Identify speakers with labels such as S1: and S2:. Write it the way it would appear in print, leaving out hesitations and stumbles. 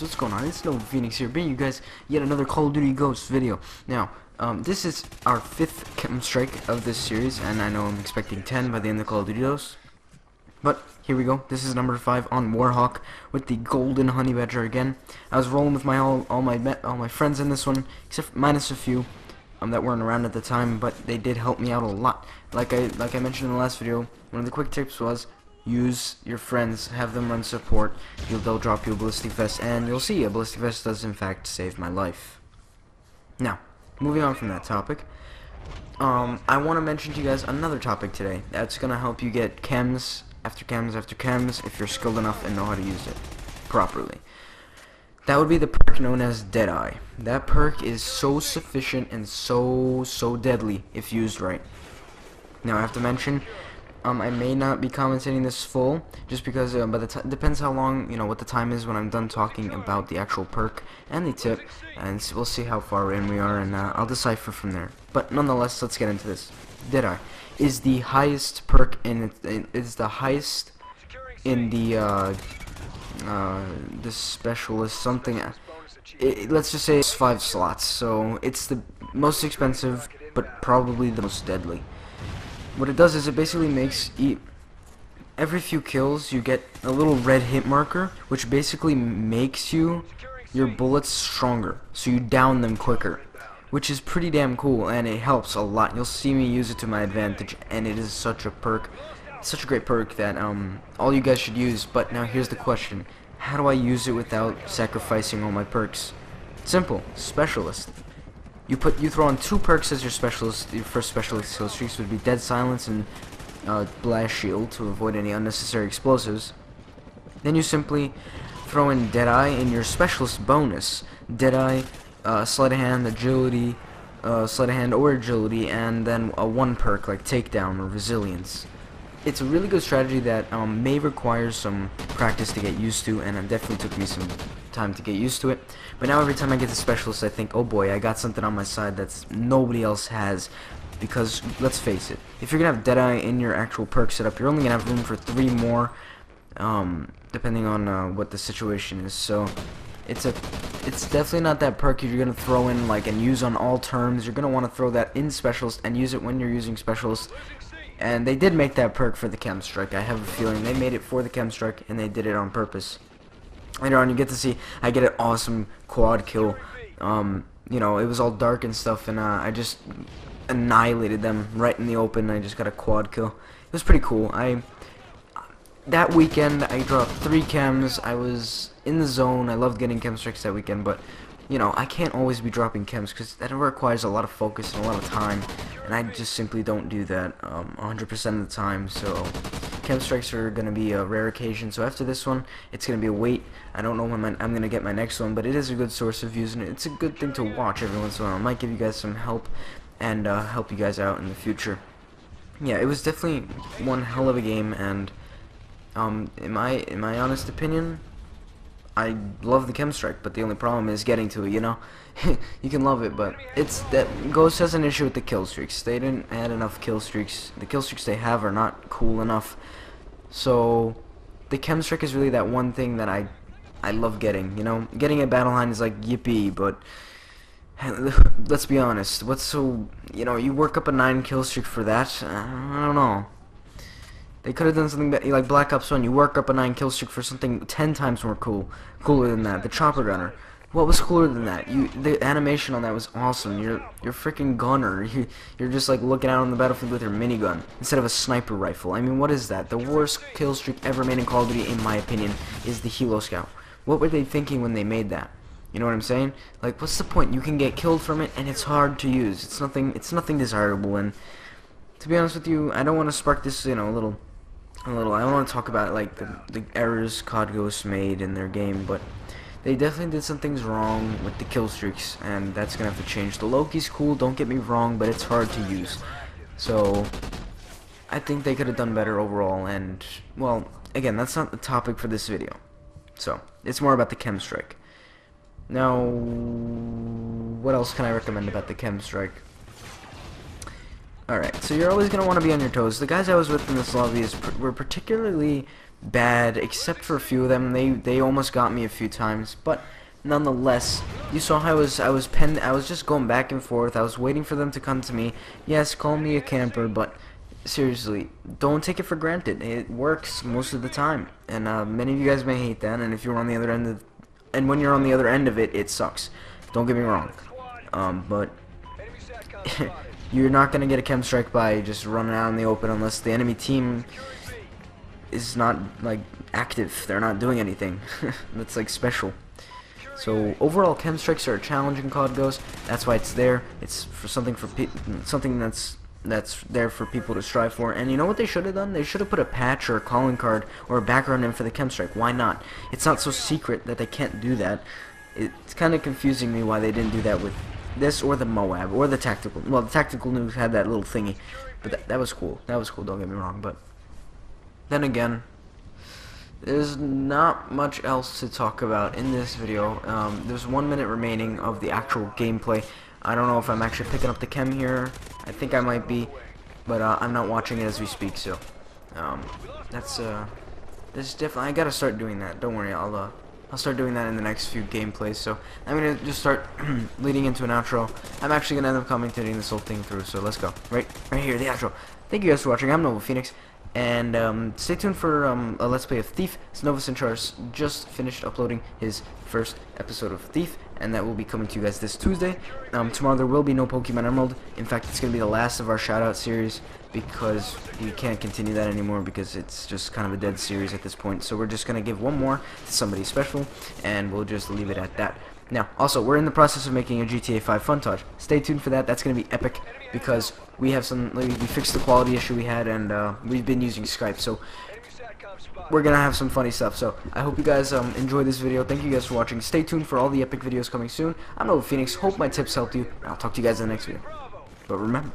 S1: what's going on? It's No Phoenix here, bringing you guys yet another Call of Duty Ghosts video. Now, this is our 5th K.E.M strike of this series, and I know I'm expecting 10 by the end of Call of Duty Ghosts. But, here we go. This is number 5 on Warhawk with the Golden Honey Badger again. I was rolling with all my friends in this one, except minus a few that weren't around at the time, but they did help me out a lot. Like I mentioned in the last video, one of the quick tips was use your friends, have them run support. They'll drop you a ballistic vest, and you'll see a ballistic vest does in fact save my life. Now, moving on from that topic, I want to mention to you guys another topic today that's gonna help you get chems after chems after chems if you're skilled enough and know how to use it properly. That would be the perk known as DEADEYE. That perk is so sufficient and so deadly if used right. Now I have to mention, I may not be commentating this full, just because depends how long, what the time is when I'm done talking about the actual perk and the tip, and we'll see how far in we are, and I'll decipher from there. But nonetheless, let's get into this. DEADEYE is the highest perk is the highest in the specialist something. Let's just say it's 5 slots, so it's the most expensive, but probably the most deadly. What it does is it basically makes every few kills you get a little red hit marker, which basically makes your bullets stronger, so you down them quicker, which is pretty damn cool, and it helps a lot. You'll see me use it to my advantage, and it is such a perk, such a great perk that all you guys should use. But now here's the question: how do I use it without sacrificing all my perks? Simple. Specialist. You throw on 2 perks as your specialist. Your first specialist skill streaks would be Dead Silence and Blast Shield to avoid any unnecessary explosives. Then you simply throw in DEADEYE in your specialist bonus. DEADEYE, Sleight of Hand, Agility, Sleight of Hand or Agility, and then a 1 perk like Takedown or Resilience. It's a really good strategy that may require some practice to get used to, and it definitely took me some time to get used to it. But now every time I get the specialist, I think, oh boy, I got something on my side that's nobody else has. Because let's face it, if you're gonna have DEADEYE in your actual perk setup, you're only gonna have room for 3 more, depending on what the situation is. So it's definitely not that perk you're gonna throw in and use on all turns. You're gonna want to throw that in specialist and use it when you're using specialist. And they did make that perk for the K.E.M strike. I have a feeling they made it for the K.E.M strike, and they did it on purpose. Later on, you get to see I get an awesome quad kill. It was all dark and stuff, and I just annihilated them right in the open. I just got a quad kill. It was pretty cool. That weekend I dropped 3 chems. I was in the zone. I loved getting K.E.M strikes that weekend, but I can't always be dropping chems because that requires a lot of focus and a lot of time, and I just simply don't do that 100% of the time. So K.E.M strikes are going to be a rare occasion. So after this one, it's going to be a wait. I don't know when I'm going to get my next one, but it is a good source of views, and it's a good thing to watch every once in a while. It might give you guys some help and help you guys out in the future. Yeah, it was definitely one hell of a game, and in my honest opinion, I love the K.E.M strike, but the only problem is getting to it, You can love it, but it's that Ghost has an issue with the kill streaks. They didn't add enough kill streaks. The kill streaks they have are not cool enough. So the K.E.M strike is really that one thing that I love getting, Getting a battle line is like yippee, but let's be honest. What's so, you work up a 9 kill streak for that? I don't know. They could have done something like Black Ops 1. You work up a 9 kill streak for something 10 times more cooler than that. The chopper gunner. What was cooler than that? The animation on that was awesome. You're freaking gunner. You're just looking out on the battlefield with your minigun instead of a sniper rifle. I mean, what is that? The worst kill streak ever made in Call of Duty, in my opinion, is the Helo Scout. What were they thinking when they made that? You know what I'm saying? What's the point? You can get killed from it, and it's hard to use. It's nothing desirable. And to be honest with you, I don't want to spark this, a little. I don't want to talk about the errors COD Ghosts made in their game, but they definitely did some things wrong with the kill streaks, and that's gonna have to change. The Loki's cool, don't get me wrong, but it's hard to use. So I think they could have done better overall. And well, again, that's not the topic for this video. So it's more about the K.E.M strike. Now, what else can I recommend about the K.E.M strike? Alright, so you're always going to want to be on your toes. The guys I was with in this lobby were particularly bad, except for a few of them. They almost got me a few times, but nonetheless, you saw how I was just going back and forth. I was waiting for them to come to me. Yes, call me a camper, but seriously, don't take it for granted. It works most of the time, and many of you guys may hate that. And if you're on the other end of, and when you're on the other end of it, it sucks. Don't get me wrong, but you're not gonna get a chem strike by just running out in the open unless the enemy team is not like active. They're not doing anything. That's like special. So overall, chem strikes are a challenge in COD goes. That's why it's there. It's for something that's there for people to strive for. And you know what they should have done? They should have put a patch or a calling card or a background in for the chem strike. Why not? It's not so secret that they can't do that. It's kind of confusing me why they didn't do that with this or the Moab or the tactical. Well, the tactical news had that little thingy, but that was cool. That was cool. Don't get me wrong. But then again, there's not much else to talk about in this video. There's 1 minute remaining of the actual gameplay. I don't know if I'm actually picking up the chem here. I think I might be, but I'm not watching it as we speak. So this is definitely. I gotta start doing that. Don't worry. I'll start doing that in the next few gameplays. So I'm gonna just start leading into an outro. I'm actually gonna end up commentating this whole thing through. So let's go. Right here, the outro. Thank you guys for watching. I'm Nova Phoenix. And stay tuned for a Let's Play of Thief. Nova Centrars just finished uploading his first episode of Thief, and that will be coming to you guys this Tuesday. Tomorrow there will be no Pokemon Emerald. In fact, it's going to be the last of our shoutout series because we can't continue that anymore because it's just kind of a dead series at this point. So we're just going to give one more to somebody special, and we'll just leave it at that. Now, also, we're in the process of making a GTA 5 Funtage. Stay tuned for that. That's going to be epic because we have we fixed the quality issue we had, and we've been using Skype, so we're going to have some funny stuff. So I hope you guys enjoy this video. Thank you guys for watching. Stay tuned for all the epic videos coming soon. I'm Nova Phoenix. Hope my tips helped you, and I'll talk to you guys in the next video. But remember,